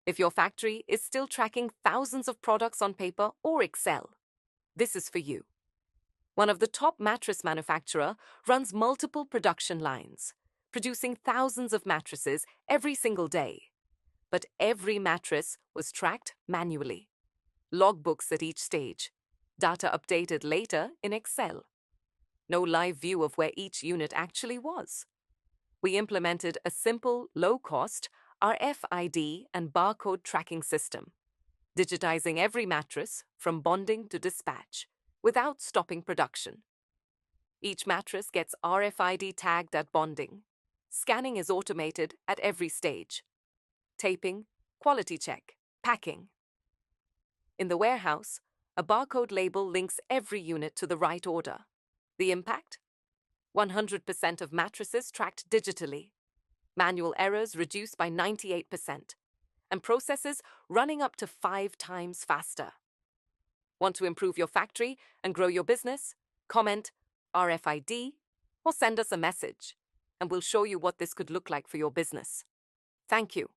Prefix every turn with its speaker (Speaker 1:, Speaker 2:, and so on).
Speaker 1: If your factory is still tracking thousands of products on paper or Excel, this is for you. One of the top mattress manufacturer runs multiple production lines, producing thousands of mattresses every single day. But every mattress was tracked manually. Logbooks at each stage, data updated later in Excel. No live view of where each unit actually was. We implemented a simple, low-cost RFID and barcode tracking system, digitizing every mattress from bonding to dispatch without stopping production. Each mattress gets RFID tagged at bonding. Scanning is automated at every stage. Taping, quality check, packing. In the warehouse, a barcode label links every unit to the right order. The impact? 100% of mattresses tracked digitally. Manual errors reduced by 98%. And processes running up to 5 times faster. Want to improve your factory and grow your business? Comment RFID or send us a message, and we'll show you what this could look like for your business. Thank you.